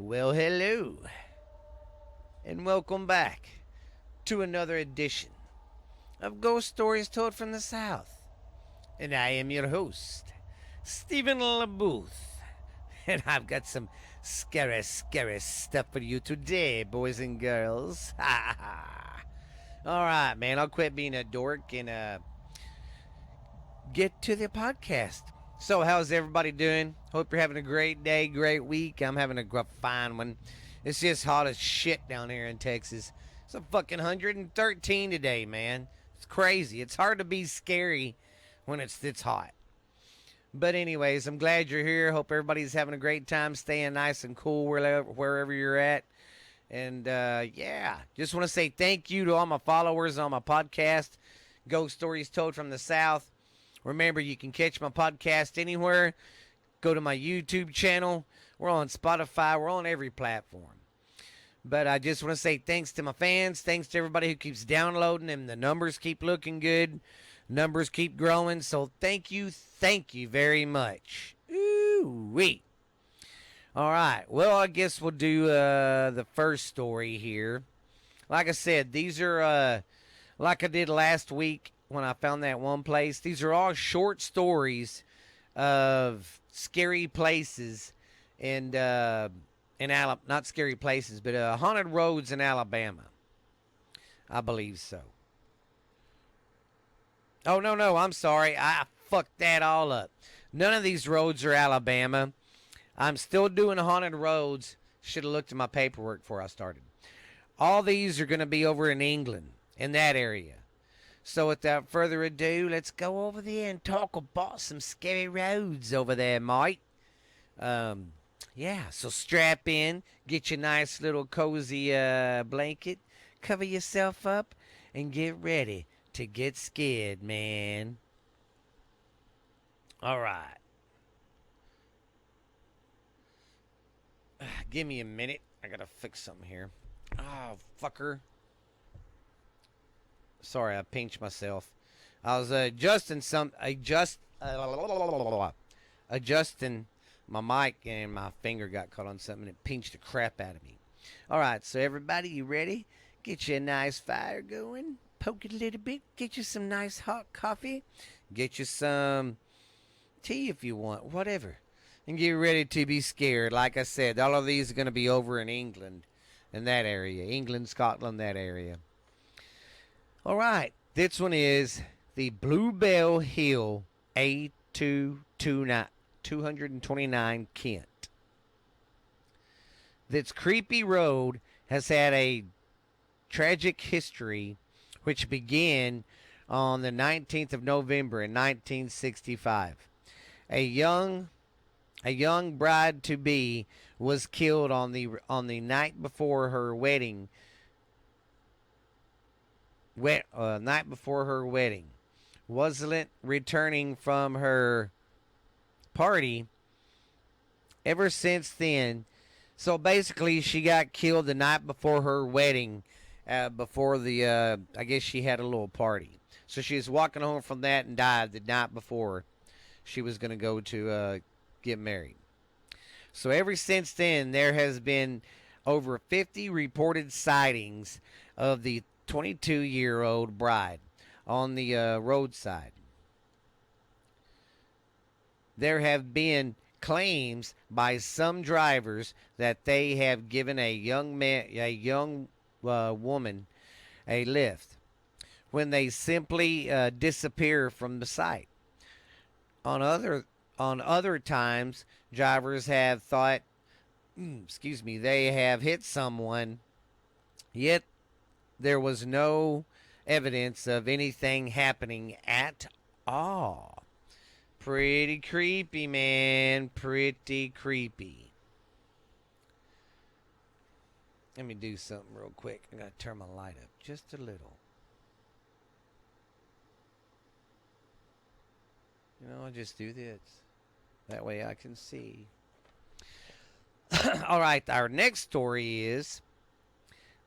Well, hello, and welcome back to another edition of Ghost Stories Told from the South. And I am your host, Stephen LaBooth. And I've got some scary stuff for you today, boys and girls. Ha ha. Alright, man, I'll quit being a dork and get to the podcast. So, how's everybody doing? Hope you're having a great day, great week. I'm having a fine one. It's just hot as shit down here in Texas. It's a fucking 113 today, man. It's crazy. It's hard to be scary when it's hot. But anyways, I'm glad you're here. Hope everybody's having a great time, staying nice and cool wherever you're at. And yeah, just want to say thank you to all my followers on my podcast, Ghost Stories Told from the South. Remember, you can catch my podcast anywhere. Go to my YouTube channel. We're on Spotify. We're on every platform. But I just want to say thanks to my fans. Thanks to everybody who keeps downloading, and the numbers keep looking good. Numbers keep growing. So thank you very much. Ooh-wee. All right. Well, I guess we'll do the first story here. Like I said, these are like I did last week when I found that one place. These are all short stories of scary places and in Alabama, not scary places, but haunted roads in Alabama. I believe so. Oh no, I'm sorry. I fucked that all up. None of these roads are Alabama. I'm still doing haunted roads. Should have looked at my paperwork before I started. All these are going to be over in England, in that area. So without further ado, let's go over there and talk about some scary roads over there, mate. Yeah, so strap in, get your nice little cozy blanket, cover yourself up, and get ready to get scared, man. All right. Give me a minute. I gotta fix something here. Oh, fucker. Sorry, I pinched myself. I was adjusting my mic, and my finger got caught on something and it pinched the crap out of me. All right, so everybody, you ready? Get you a nice fire going. Poke it a little bit. Get you some nice hot coffee. Get you some tea if you want, whatever. And get ready to be scared. Like I said, all of these are going to be over in England, in that area. England, Scotland, that area. All right, this one is the Bluebell Hill A229 Kent. This creepy road has had a tragic history which began on the 19th of November in 1965. A young bride-to-be was killed on the night before her wedding. Night before her wedding. Wasn't returning from her party. Ever since then, so basically she got killed the night before her wedding. Before the I guess she had a little party. So she was walking home from that and died the night before she was going to go to get married. So ever since then, there has been over 50 reported sightings of the 22-year-old bride on the roadside. There have been claims by some drivers that they have given a young woman a lift when they simply disappear from the site. On other times, drivers have thought, they have hit someone, yet there was no evidence of anything happening at all. Pretty creepy, man. Pretty creepy. Let me do something real quick. I gotta turn my light up just a little. I'll just do this. That way I can see. All right, our next story is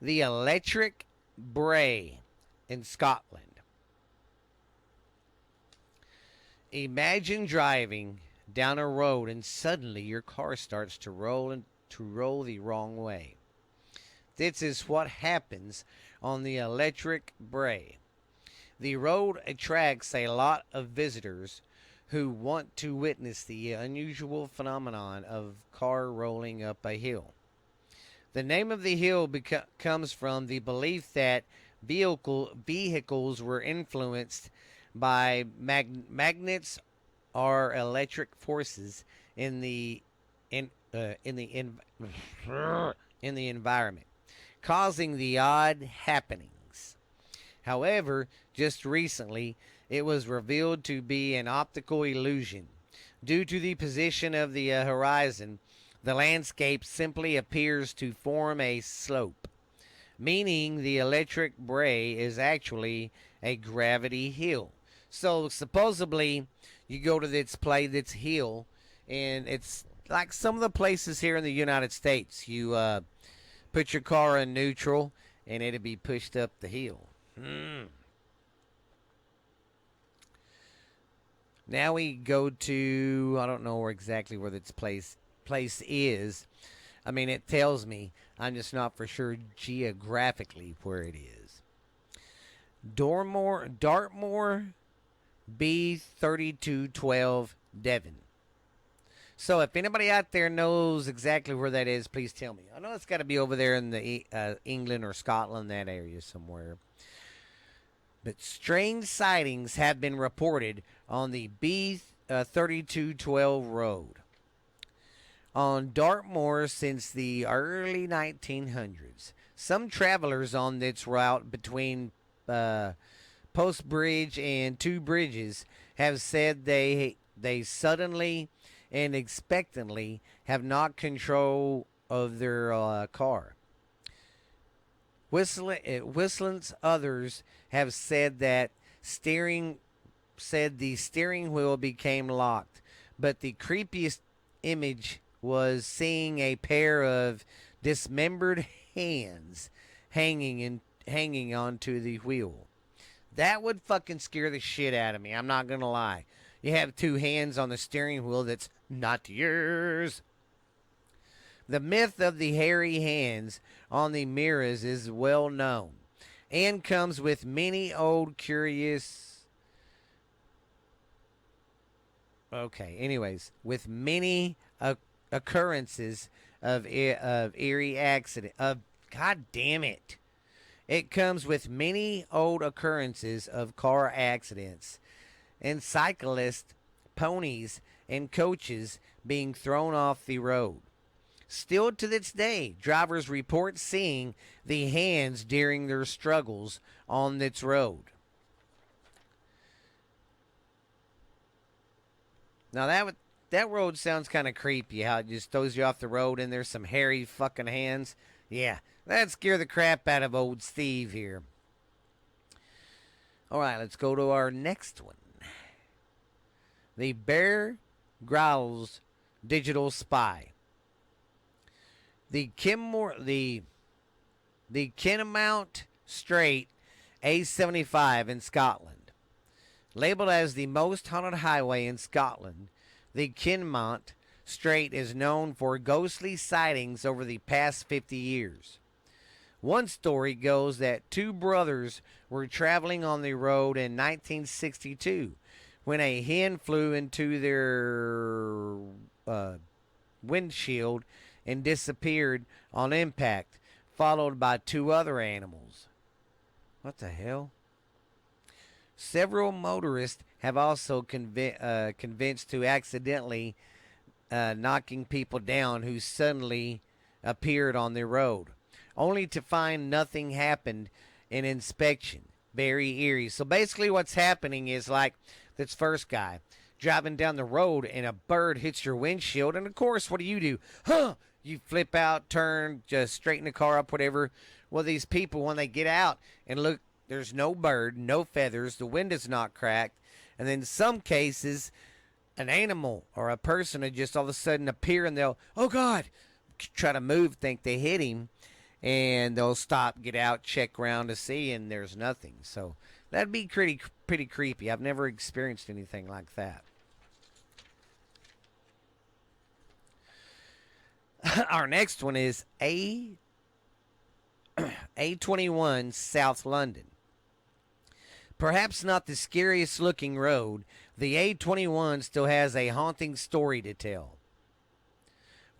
the Electric Brae in Scotland. Imagine driving down a road and suddenly your car starts to to roll the wrong way. This is what happens on the Electric Brae. The road attracts a lot of visitors who want to witness the unusual phenomenon of car rolling up a hill. The name of the hill comes from the belief that vehicles were influenced by magnets or electric forces in the in the in the environment, causing the odd happenings. However, just recently, it was revealed to be an optical illusion. Due to the position of the horizon, the landscape simply appears to form a slope, meaning the Electric Brae is actually a gravity hill. So supposedly, you go to this hill, and it's like some of the places here in the United States. You put your car in neutral, and it'll be pushed up the hill. Now we go to, I don't know exactly where this place is. I mean, it tells me. I'm just not for sure geographically where it is. Dartmoor B3212 Devon. So if anybody out there knows exactly where that is, please tell me. I know it's got to be over there in the England or Scotland, that area somewhere. But strange sightings have been reported on the B3212 road on Dartmoor since the early 1900s. Some travelers on this route between Post Bridge and Two Bridges have said they suddenly and expectantly have not control of their car. Whistling others have said that the steering wheel became locked, but the creepiest image was seeing a pair of dismembered hands hanging onto the wheel. That would fucking scare the shit out of me. I'm not gonna lie. You have two hands on the steering wheel that's not yours. The myth of the hairy hands on the mirrors is well known and comes with many old curious. Okay, anyways, with many occurrences of eerie accident. God damn it. It comes with many old occurrences of car accidents and cyclists, ponies, and coaches being thrown off the road. Still to this day, drivers report seeing the hands during their struggles on this road. Now that road sounds kind of creepy, how it just throws you off the road and there's some hairy fucking hands. Yeah, that'd scare the crap out of old Steve here. Alright, let's go to our next one. The Bear Grylls Digital Spy. The Kinmount Strait A75 in Scotland. Labeled as the most haunted highway in Scotland, the Kinmount Strait is known for ghostly sightings over the past 50 years. One story goes that two brothers were traveling on the road in 1962 when a hen flew into their windshield and disappeared on impact, followed by two other animals. What the hell? Several motorists have also convinced to accidentally knocking people down who suddenly appeared on the road, only to find nothing happened in inspection. Very eerie. So basically what's happening is like this first guy driving down the road and a bird hits your windshield, and of course what do? You flip out, turn, just straighten the car up, whatever. Well, these people, when they get out and look, there's no bird, no feathers, the window's not cracked, and then in some cases an animal or a person will just all of a sudden appear and they'll, oh God, try to move, think they hit him, and they'll stop, get out, check around to see, and there's nothing. So that'd be pretty creepy. I've never experienced anything like that. Our next one is A21 South London. Perhaps not the scariest looking road, the A21 still has a haunting story to tell.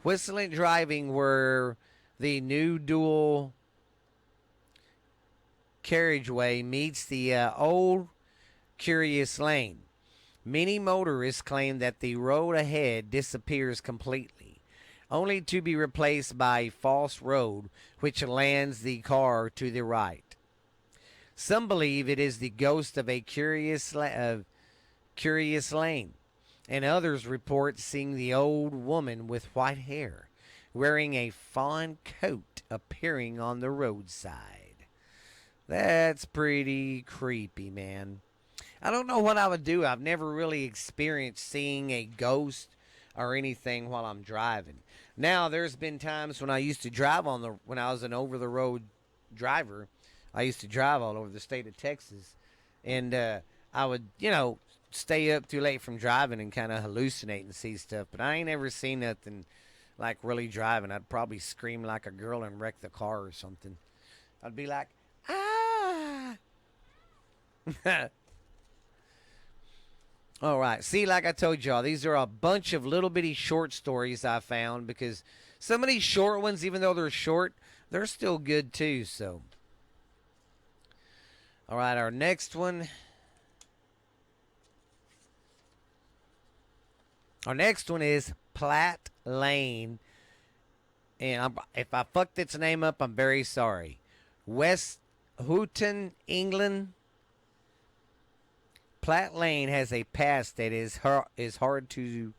Whistling driving where the new dual carriageway meets the old curious lane. Many motorists claim that the road ahead disappears completely, only to be replaced by a false road which lands the car to the right. Some believe it is the ghost of a curious lane, and others report seeing the old woman with white hair wearing a fawn coat appearing on the roadside. That's pretty creepy, man. I don't know what I would do. I've never really experienced seeing a ghost or anything while I'm driving. Now, there's been times when I used to drive when I was an over the road driver, I used to drive all over the state of Texas, and I would, stay up too late from driving and kind of hallucinate and see stuff. But I ain't ever seen nothing like really driving. I'd probably scream like a girl and wreck the car or something. I'd be like, ah. All right. See, like I told y'all, these are a bunch of little bitty short stories I found because some of these short ones, even though they're short, they're still good too. So, all right, our next one. Our next one is Platt Lane. And if I fucked its name up, I'm very sorry. West Houghton, England. Platt Lane has a past that is hard to...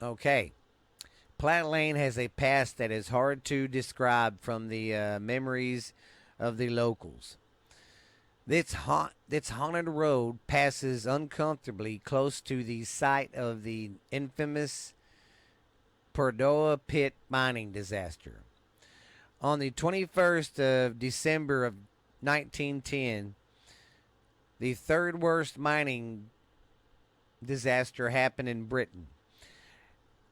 Okay. Platt Lane has a past that is hard to describe from the memories of the locals. This haunted road passes uncomfortably close to the site of the infamous Perdoa Pit mining disaster. On the 21st of December of 1910, the third worst mining disaster happened in Britain.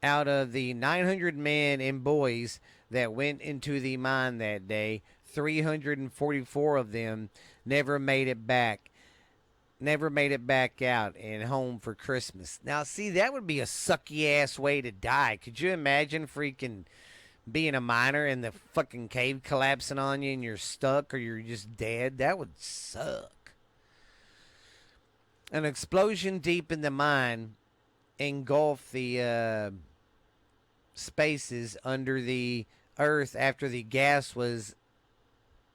Out of the 900 men and boys that went into the mine that day, 344 of them never made it back out and home for Christmas. Now, see, that would be a sucky ass way to die. Could you imagine freaking being a miner and the fucking cave collapsing on you and you're stuck or you're just dead? That would suck. An explosion deep in the mine engulfed the spaces under the earth after the gas was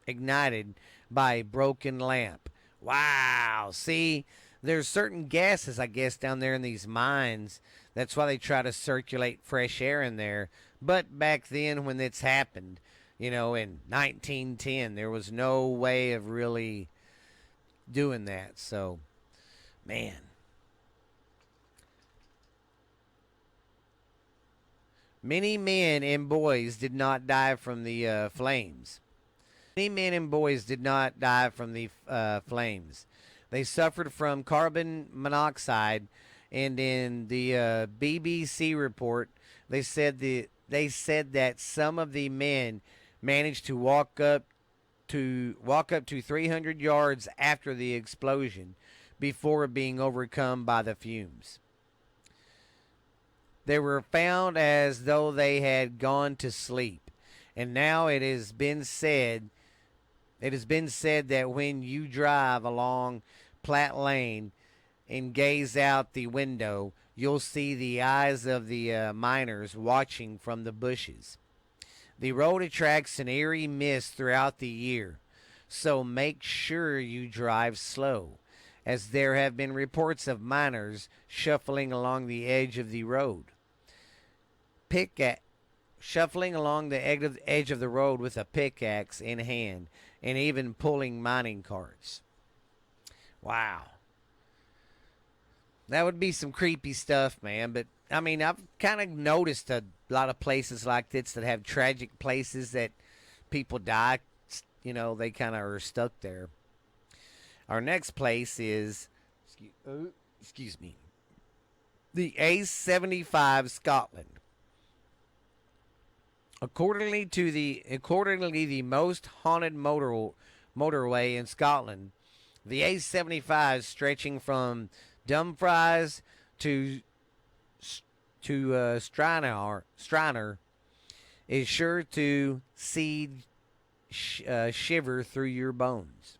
ignited by a broken lamp. Wow. See, there's certain gases, I guess, down there in these mines. That's why they try to circulate fresh air in there. But back then when this happened, in 1910, there was no way of really doing that. So, man. Many men and boys did not die from the flames. Many men and boys did not die from the flames. They suffered from carbon monoxide, and in the BBC report, they said that some of the men managed to walk up to 300 yards after the explosion before being overcome by the fumes. They were found as though they had gone to sleep, and now it has been said that when you drive along Platt Lane and gaze out the window, you'll see the eyes of the miners watching from the bushes. The road attracts an eerie mist throughout the year, so make sure you drive slow, as there have been reports of miners shuffling along the edge of the road. Shuffling along the edge of the road with a pickaxe in hand, and even pulling mining carts. Wow. That would be some creepy stuff, man. But, I mean, I've kind of noticed a lot of places like this that have tragic places that people die. They kind of are stuck there. Our next place is... Excuse me. the A75 Scotland. Accordingly, the most haunted motorway in Scotland, the A75, stretching from Dumfries to Stranraer, is sure to shiver through your bones.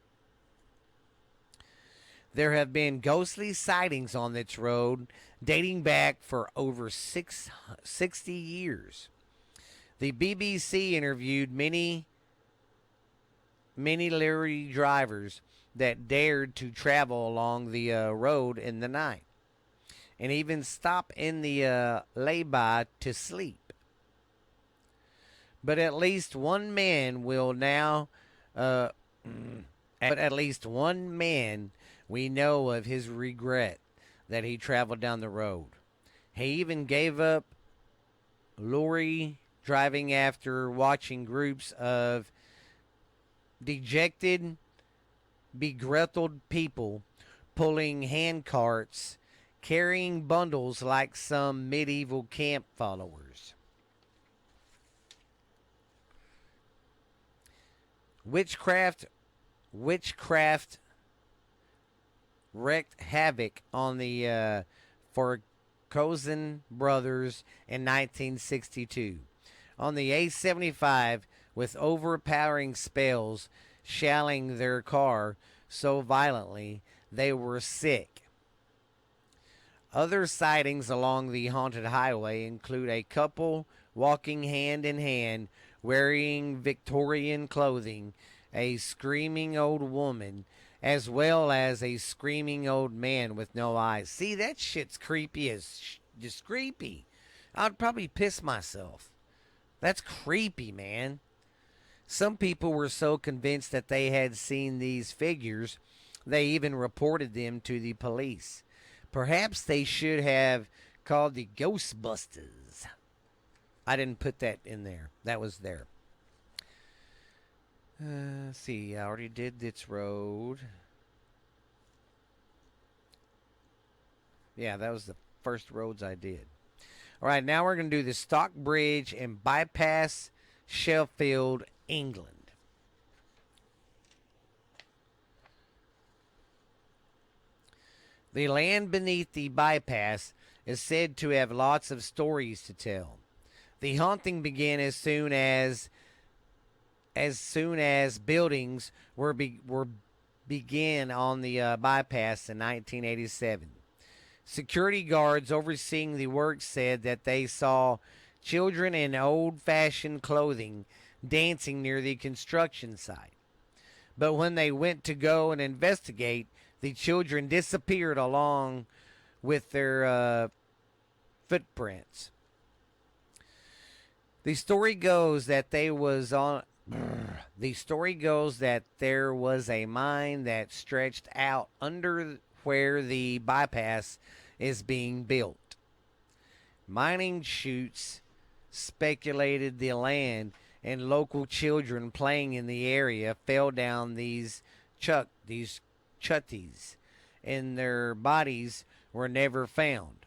There have been ghostly sightings on this road dating back for over 60 years. The BBC interviewed many lorry drivers that dared to travel along the road in the night and even stop in the lay-by to sleep. But at least one man we know of his regret that he traveled down the road. He even gave up lorry driving after watching groups of dejected, begrottled people pulling hand carts, carrying bundles like some medieval camp followers. Witchcraft wreaked havoc on the Farquharson brothers in 1962. On the A75, with overpowering spells shelling their car so violently they were sick. Other sightings along the haunted highway include a couple walking hand in hand, wearing Victorian clothing, a screaming old woman, as well as a screaming old man with no eyes. See, that shit's creepy as just creepy. I'd probably piss myself. That's creepy, man. Some people were so convinced that they had seen these figures, they even reported them to the police. Perhaps they should have called the Ghostbusters. I didn't put that in there. That was there. Let's see. I already did this road. Yeah, that was the first roads I did. All right, now we're going to do the Stockbridge and bypass Sheffield, England. The land beneath the bypass is said to have lots of stories to tell. The haunting began as soon as buildings were began on the bypass in 1987. Security guards overseeing the work said that they saw children in old-fashioned clothing dancing near the construction site. But when they went to go and investigate, the children disappeared along with their footprints. The story goes that there was a mine that stretched out under where the bypass is being built. Mining chutes speculated the land, and local children playing in the area fell down these chutties, and their bodies were never found.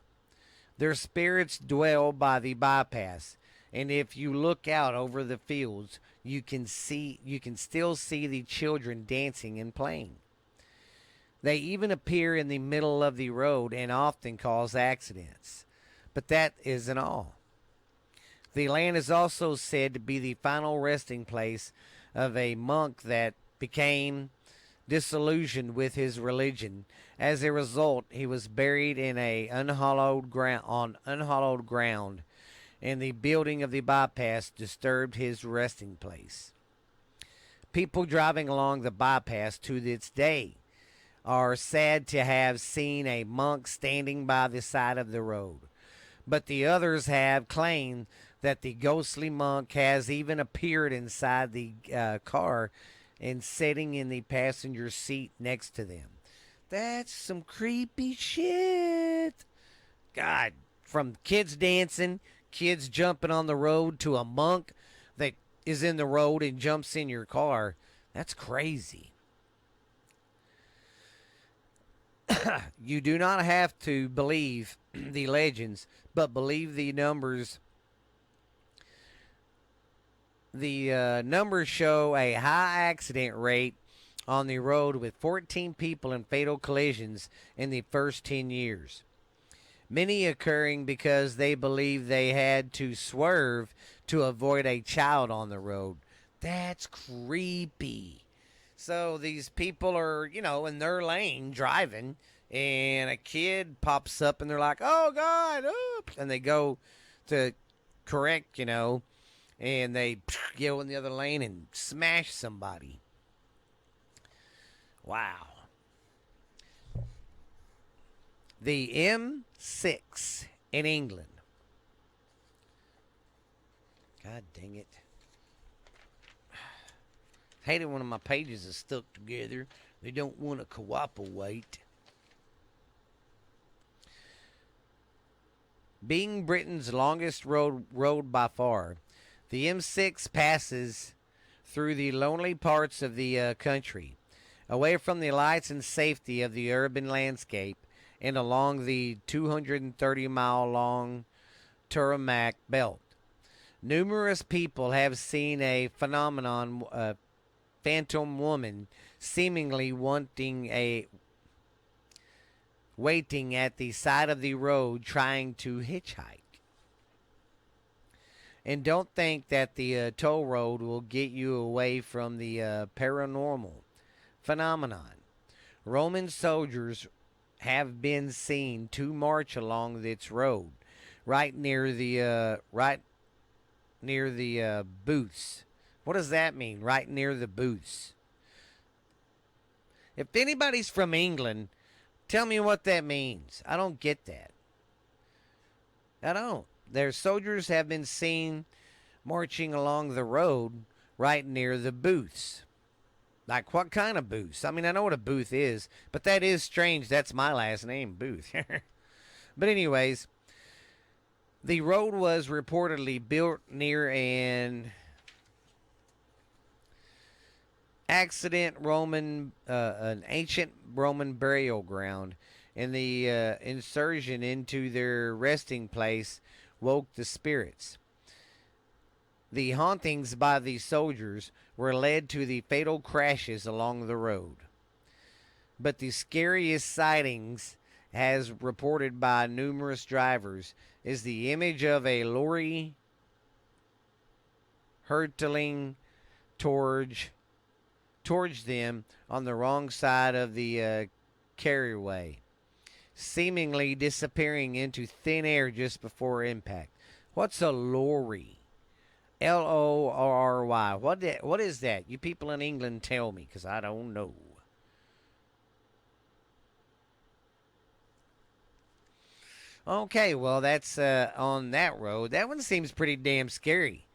Their spirits dwell by the bypass, and if you look out over the fields, you can still see the children dancing and playing. They even appear in the middle of the road and often cause accidents. But that isn't all. The land is also said to be the final resting place of a monk that became disillusioned with his religion. As a result, he was buried in unhallowed ground, and the building of the bypass disturbed his resting place. People driving along the bypass to this day are said to have seen a monk standing by the side of the road. But the others have claimed that the ghostly monk has even appeared inside the car and sitting in the passenger seat next to them. That's some creepy shit. God, from kids dancing, kids jumping on the road, to a monk that is in the road and jumps in your car. That's crazy. You do not have to believe the legends, but believe numbers show a high accident rate on the road with 14 people in fatal collisions in the first 10 years. Many occurring because they believe they had to swerve to avoid a child on the road. That's creepy. So these people are, in their lane driving, and a kid pops up and they're like, oh God, oops. And they go to correct, and they go in the other lane and smash somebody. Wow. The M6 in England. God dang it. Hate it when my pages are stuck together. They don't want to cooperate. Being Britain's longest road by far, the M6 passes through the lonely parts of the country, away from the lights and safety of the urban landscape, and along the 230-mile-long Tarmac belt. Numerous people have seen a phenomenon, a phantom woman seemingly waiting at the side of the road trying to hitchhike. And don't think that the toll road will get you away from the paranormal phenomenon. Roman soldiers have been seen to march along its road, right near the booths. What does that mean? Right near the booths. If anybody's from England, tell me what that means. I don't get that. I don't. Their soldiers have been seen marching along the road right near the booths. Like, what kind of booths? I mean, I know what a booth is, but that is strange. That's my last name, Booth. But anyways, the road was reportedly built near an an ancient Roman burial ground, and the insertion into their resting place woke the spirits. The hauntings by the soldiers were led to the fatal crashes along the road. But the scariest sightings, as reported by numerous drivers, is the image of a lorry hurtling towards them on the wrong side of the carriageway, seemingly disappearing into thin air just before impact. What's a lorry? Lorry. What is that? You people in England tell me, because I don't know. Okay, well, that's on that road. That one seems pretty damn scary.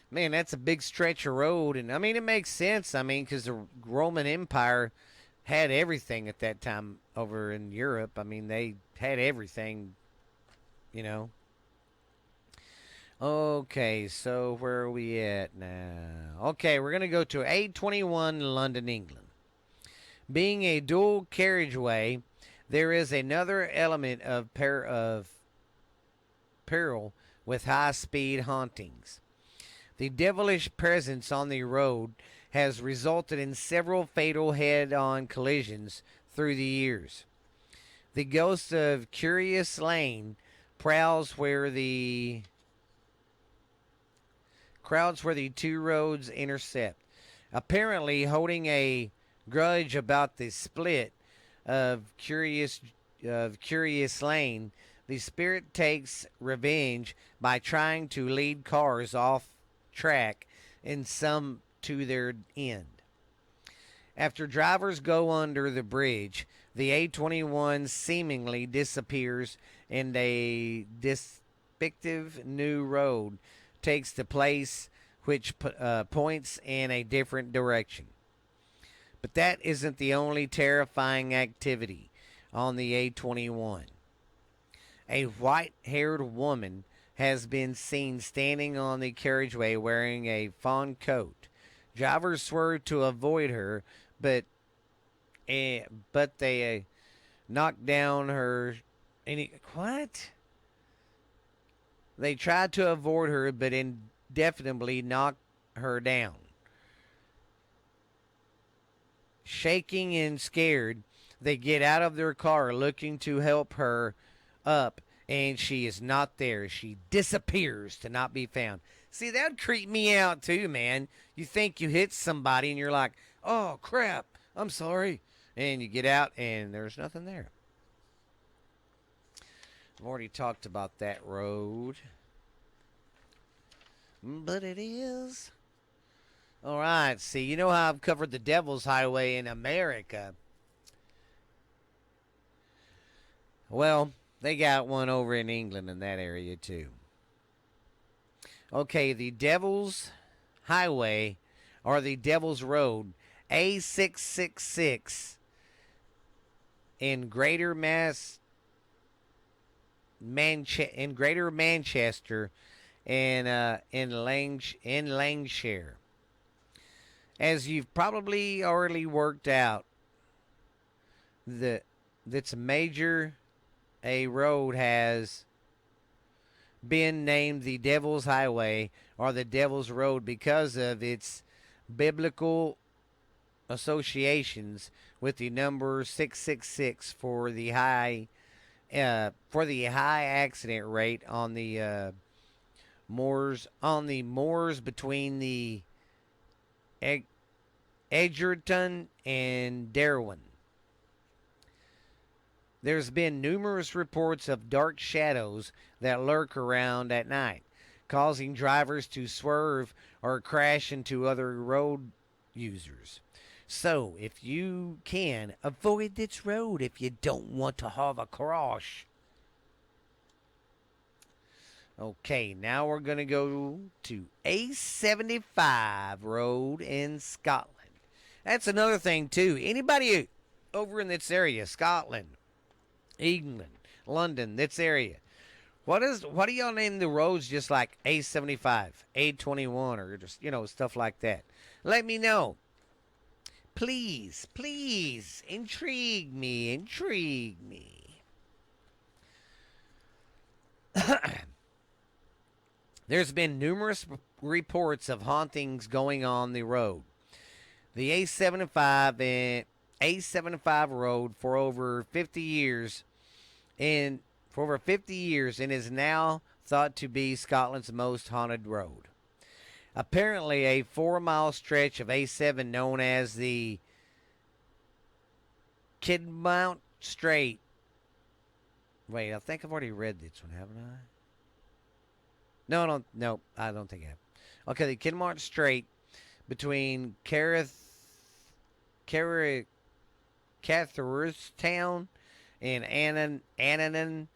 Man, that's a big stretch of road. And, I mean, it makes sense. I mean, because the Roman Empire had everything at that time over in Europe. I mean, they had everything, you know. Okay, so where are we at now? Okay, we're going to go to A21 London, England. Being a dual carriageway, there is another element of peril with high-speed hauntings. The devilish presence on the road has resulted in several fatal head-on collisions through the years. The ghost of Curious Lane prowls where the two roads intersect, apparently holding a grudge about the split of Curious Lane. The spirit takes revenge by trying to lead cars off track and some to their end. After drivers go under the bridge, the A21 seemingly disappears and a despicable new road takes the place, which points in a different direction. But that isn't the only terrifying activity on the A21. A white-haired woman has been seen standing on the carriageway wearing a fawn coat. Drivers swerve to avoid her, but they knock down her. What? They tried to avoid her, but indefinitely knocked her down. Shaking and scared, they get out of their car looking to help her up, and she is not there. She disappears to not be found. See, that would creep me out too, man. You think you hit somebody, and you're like, oh, crap, I'm sorry. And you get out, and there's nothing there. I've already talked about that road. But it is. All right, see, you know how I've covered the Devil's Highway in America. Well, they got one over in England in that area too. Okay, the Devil's Highway or the Devil's Road, A666 in Greater Manchester and in Lancashire. As you've probably already worked out, that's a road has been named the Devil's Highway or the Devil's Road because of its biblical associations with the number 666 for the high accident rate on the moors between the Edgerton and Darwin. There's been numerous reports of dark shadows that lurk around at night, causing drivers to swerve or crash into other road users. So, if you can, avoid this road if you don't want to have a crash. Okay, now we're going to go to A75 Road in Scotland. That's another thing, too. Anybody over in this area, Scotland, England, London, this area, what do y'all name the roads just like A75, A21, or just, stuff like that? Let me know. Please, please, intrigue me. There's been numerous reports of hauntings going on the road. The A75 road for over 50 years and is now thought to be Scotland's most haunted road. Apparently, a 4-mile stretch of A7 known as the Kidmount Strait. Wait, I think I've already read this one, haven't I? No, I don't think I have. Okay, the Kidmount Strait between Cathersstown and Annan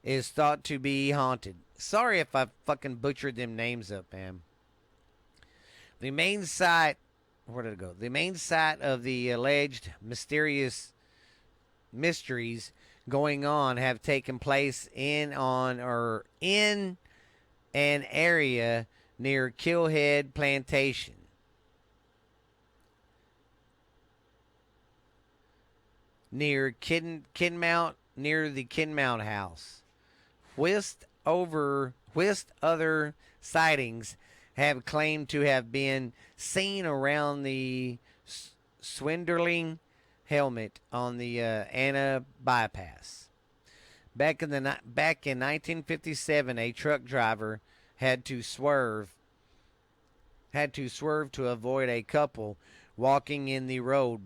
is thought to be haunted. Sorry if I fucking butchered them names up, man. The main site, where did it go? The main site of the alleged mysterious mysteries going on have taken place in an area near Killhead Plantation. Near the Kidmount House. Whilst other sightings have claimed to have been seen around the Swindling Helmet on the Anna bypass. Back in 1957, a truck driver had to swerve to avoid a couple walking in the road.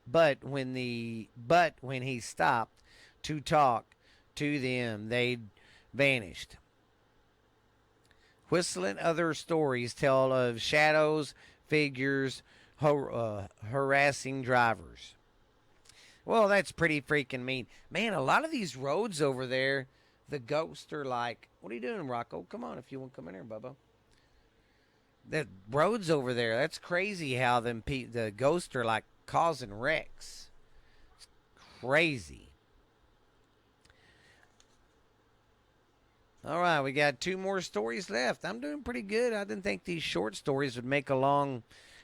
But when he stopped to talk to them, they vanished. Whistling other stories tell of shadows, figures, harassing drivers. Well, that's pretty freaking mean. Man, a lot of these roads over there, the ghosts are like, what are you doing, Rocco? Come on if you want to come in here, Bubba. The roads over there, that's crazy how the ghosts are like causing wrecks. It's crazy. All right, we got 2 more stories left. I'm doing pretty good. I didn't think these short stories would make a long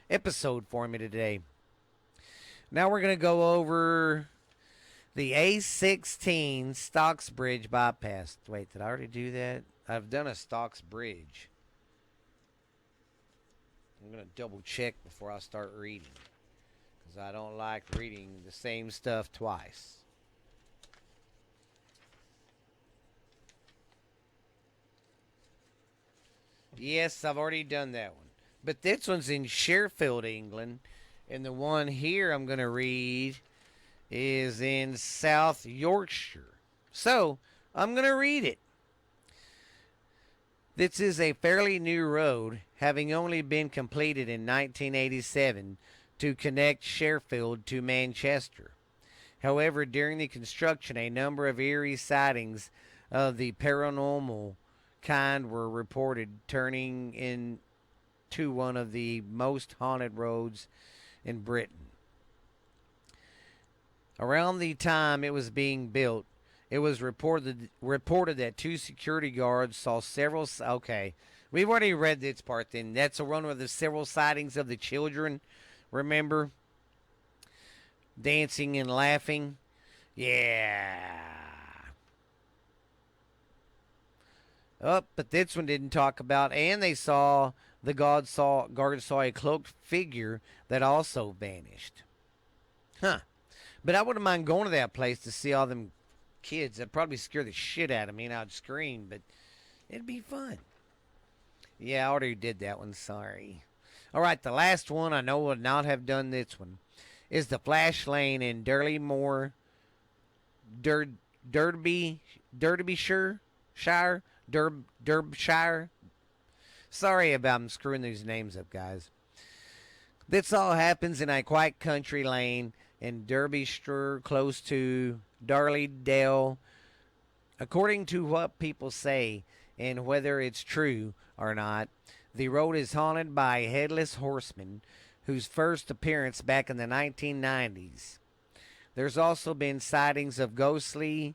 episode for me today. Now we're going to go over The A16 Stocks Bridge bypass. Wait, did I already do that? I've done a Stocks Bridge. I'm going to double check before I start reading, because I don't like reading the same stuff twice. Yes, I've already done that one. But this one's in Sheffield, England. And the one here I'm going to read is in South Yorkshire. So, I'm going to read it. This is a fairly new road, having only been completed in 1987 to connect Sheffield to Manchester. However, during the construction, a number of eerie sightings of the paranormal kind were reported, turning into one of the most haunted roads in Britain. Around the time it was being built, it was reported that two security guards saw several. Okay, we've already read this part. Then that's one of the several sightings of the children. Remember, dancing and laughing. Yeah. Oh, but this one didn't talk about. And they saw guards saw a cloaked figure that also vanished. Huh. But I wouldn't mind going to that place to see all them kids. That'd probably scare the shit out of me and I'd scream, but it'd be fun. Yeah, I already did that one. Sorry. All right, the last one, I know would not have done this one, is the Flash Lane in Derbyshire, Derbyshire. Sorry about screwing these names up, guys. This all happens in a quiet country lane in Derbyshire, close to Darley-Dale. According to what people say, and whether it's true or not, the road is haunted by a headless horseman whose first appearance back in the 1990s. There's also been sightings of ghostly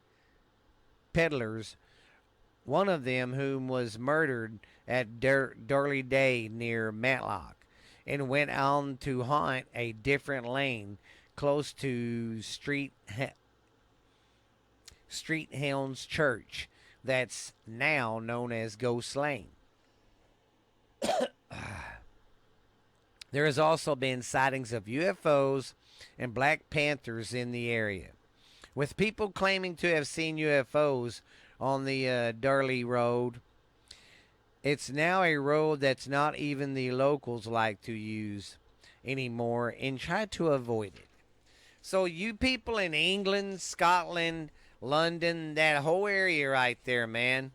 peddlers, one of them whom was murdered at Darley-Day near Matlock, and went on to haunt a different lane close to Street Helens Church that's now known as Ghost Lane. There has also been sightings of UFOs and Black Panthers in the area, with people claiming to have seen UFOs on the Darley Road. It's now a road that's not even the locals like to use anymore and try to avoid it. So you people in England, Scotland, London, that whole area right there, man,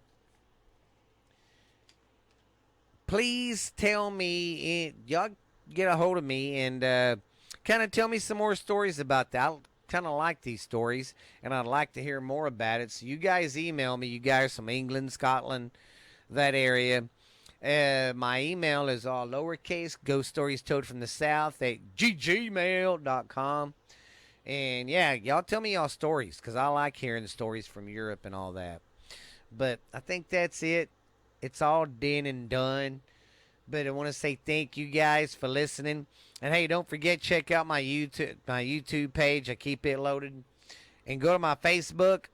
please tell me, y'all get a hold of me and kind of tell me some more stories about that. I kind of like these stories, and I'd like to hear more about it. So you guys email me, you guys from England, Scotland, that area. My email is all lowercase, ghost stories told from the south at gmail.com. And yeah, y'all tell me y'all stories, because I like hearing the stories from Europe and all that. But I think that's it. It's all done and done. But I want to say thank you guys for listening. And hey, don't forget, check out my YouTube page. I keep it loaded. And go to my Facebook.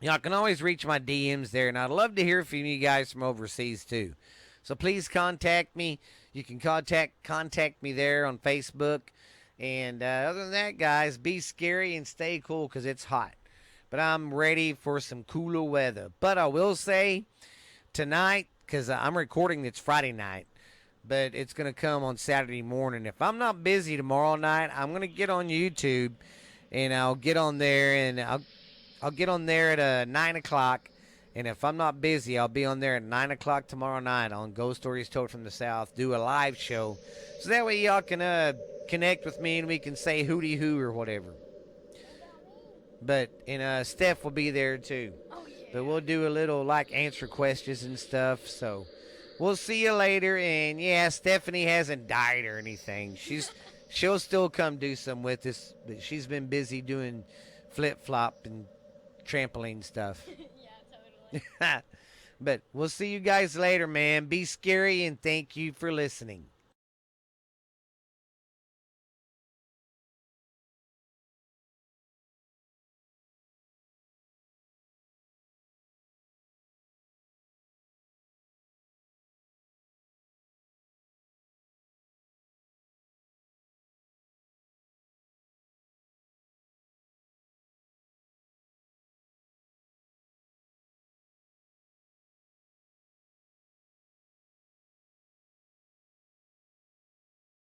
Y'all can always reach my DMs there. And I'd love to hear from you guys from overseas too. So please contact me. You can contact me there on Facebook. And other than that, guys, be scary and stay cool because it's hot. But I'm ready for some cooler weather. But I will say tonight, because I'm recording this Friday night, but it's going to come on Saturday morning. If I'm not busy tomorrow night, I'm going to get on YouTube, and I'll get on there, and I'll get on there at 9 o'clock. And if I'm not busy, I'll be on there at 9 o'clock tomorrow night on Ghost Stories Told from the South, do a live show. So that way y'all can connect with me and we can say hooty hoo or whatever. But, and Steph will be there too. Oh, yeah. But we'll do a little, like, answer questions and stuff. So we'll see you later. And, yeah, Stephanie hasn't died or anything. She'll still come do some with us. But she's been busy doing flip-flop and trampoline stuff. Yeah, totally. But we'll see you guys later, man. Be scary, and thank you for listening.